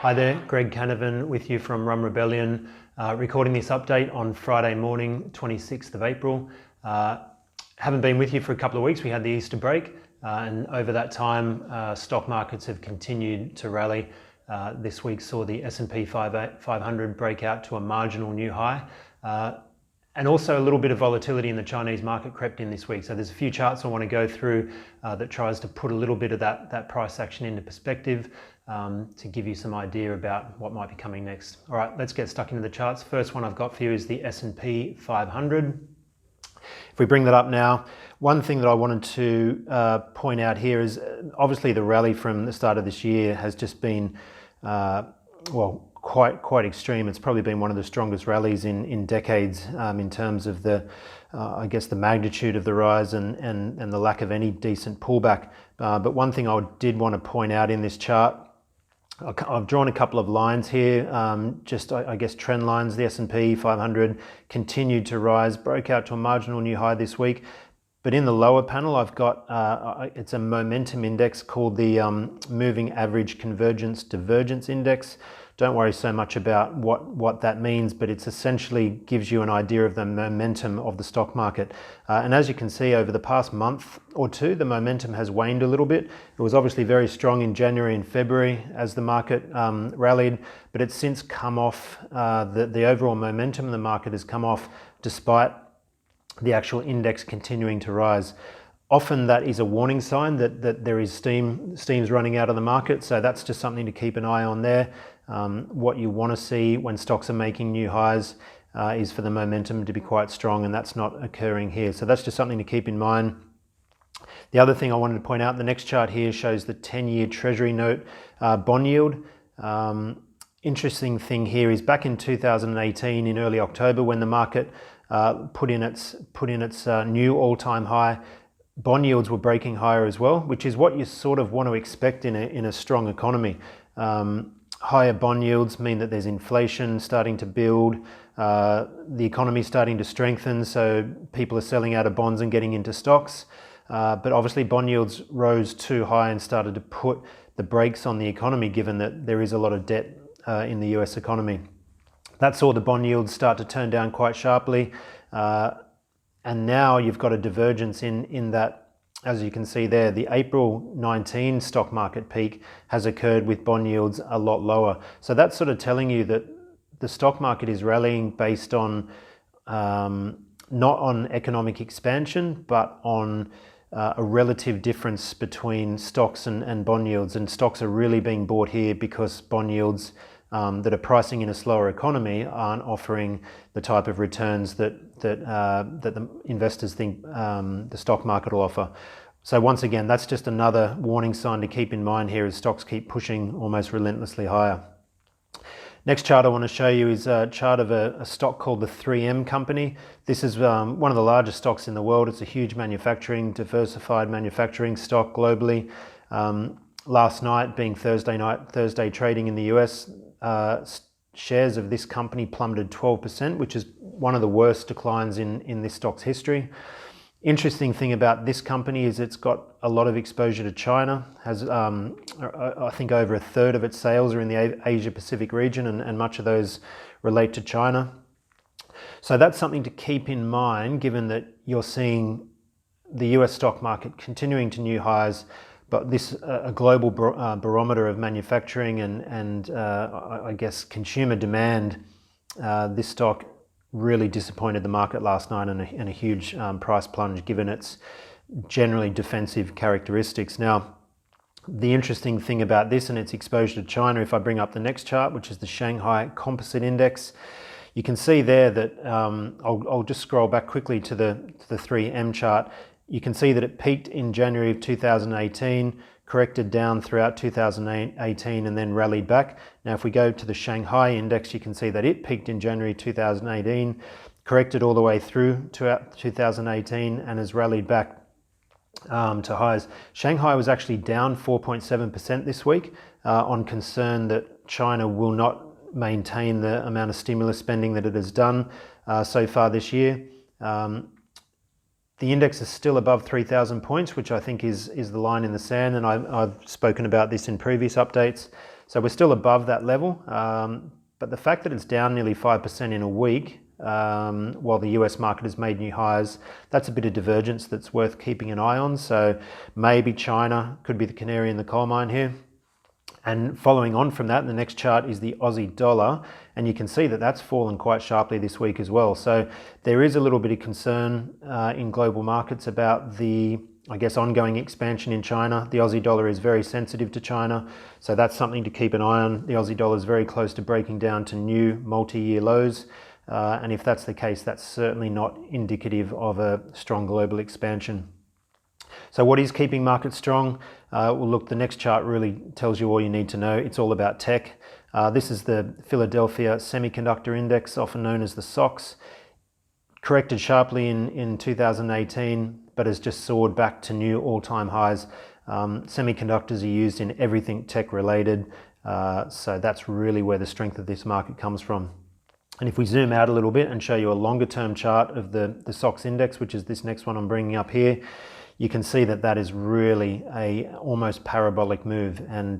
Hi there, Greg Canavan with you from Rum Rebellion, recording this update on Friday morning, 26th of April. Haven't been with you for a couple of weeks. We had the Easter break, and over that time, stock markets have continued to rally. This week saw the S&P 500 break out to a marginal new high. And also a little bit of volatility in the Chinese market crept in this week. So there's a few charts I want to go through that tries to put a little bit of that price action into perspective to give you some idea about what might be coming next. All right, let's get stuck into the charts. First one I've got for you is the S&P 500. If we bring that up now, one thing that I wanted to point out here is obviously the rally from the start of this year has just been, quite extreme. It's probably been one of the strongest rallies in decades in terms of the magnitude of the rise and the lack of any decent pullback. But one thing I did want to point out in this chart, I've drawn a couple of lines here, trend lines. The S&P 500 continued to rise, broke out to a marginal new high this week. But in the lower panel, I've got, it's a momentum index called the Moving Average Convergence Divergence Index. Don't worry so much about what that means, but it essentially gives you an idea of the momentum of the stock market. And as you can see, over the past month or two, the momentum has waned a little bit. It was obviously very strong in January and February as the market rallied, but it's since come off. The overall momentum in the market has come off despite the actual index continuing to rise. Often that is a warning sign that there is steam's running out of the market. So that's just something to keep an eye on there. What you want to see when stocks are making new highs is for the momentum to be quite strong, and that's not occurring here. So that's just something to keep in mind. The other thing I wanted to point out, the next chart here shows the 10-year Treasury note bond yield. Interesting thing here is back in 2018, in early October, when the market put in its new all-time high, bond yields were breaking higher as well, which is what you sort of want to expect in a strong economy. Higher bond yields mean that there's inflation starting to build, the economy starting to strengthen, so people are selling out of bonds and getting into stocks. But obviously bond yields rose too high and started to put the brakes on the economy, given that there is a lot of debt in the US economy. That saw the bond yields start to turn down quite sharply. And now you've got a divergence in that, as you can see there, the April 19 stock market peak has occurred with bond yields a lot lower. So that's sort of telling you that the stock market is rallying based on, not on economic expansion, but on a relative difference between stocks and bond yields. And stocks are really being bought here because bond yields that are pricing in a slower economy aren't offering the type of returns that the investors think the stock market will offer. So once again, that's just another warning sign to keep in mind here as stocks keep pushing almost relentlessly higher. Next chart I want to show you is a chart of a stock called the 3M company. This is one of the largest stocks in the world. It's a huge diversified manufacturing stock globally. Last night, being Thursday trading in the US, shares of this company plummeted 12%, which is one of the worst declines in this stock's history. Interesting thing about this company is it's got a lot of exposure to China. Has I think over a third of its sales are in the Asia Pacific region, and much of those relate to China. So that's something to keep in mind, given that you're seeing the US stock market continuing to new highs, but this a global barometer of manufacturing and I guess consumer demand. This stock really disappointed the market last night in a huge price plunge, given its generally defensive characteristics. Now, the interesting thing about this and its exposure to China, if I bring up the next chart, which is the Shanghai Composite Index, you can see there that I'll just scroll back quickly to the 3M chart. You can see that it peaked in January of 2018, corrected down throughout 2018 and then rallied back. Now, if we go to the Shanghai index, you can see that it peaked in January 2018, corrected all the way through to 2018 and has rallied back to highs. Shanghai was actually down 4.7% this week on concern that China will not maintain the amount of stimulus spending that it has done so far this year. The index is still above 3,000 points, which I think is the line in the sand, and I've spoken about this in previous updates. So we're still above that level, but the fact that it's down nearly 5% in a week, while the US market has made new highs, that's a bit of divergence that's worth keeping an eye on. So maybe China could be the canary in the coal mine here. And following on from that, the next chart is the Aussie dollar, and you can see that that's fallen quite sharply this week as well. So there is a little bit of concern in global markets about the, I guess, ongoing expansion in China. The Aussie dollar is very sensitive to China, so that's something to keep an eye on. The Aussie dollar is very close to breaking down to new multi-year lows, and if that's the case, that's certainly not indicative of a strong global expansion. So what is keeping markets strong? Well, look, the next chart really tells you all you need to know. It's all about tech. This is the Philadelphia Semiconductor Index, often known as the SOX. Corrected sharply in 2018, but has just soared back to new all-time highs. Semiconductors are used in everything tech-related, so that's really where the strength of this market comes from. And if we zoom out a little bit and show you a longer-term chart of the SOX index, which is this next one I'm bringing up here, you can see that that is really a almost parabolic move, and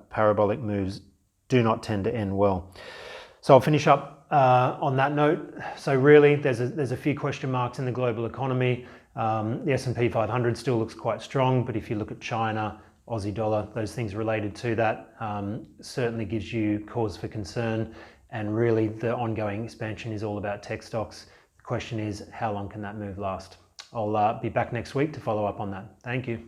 parabolic moves do not tend to end well. So I'll finish up on that note. So really, there's a few question marks in the global economy. The S&P 500 still looks quite strong, but if you look at China, Aussie dollar, those things related to that, certainly gives you cause for concern. And really, the ongoing expansion is all about tech stocks. The question is, how long can that move last? I'll be back next week to follow up on that. Thank you.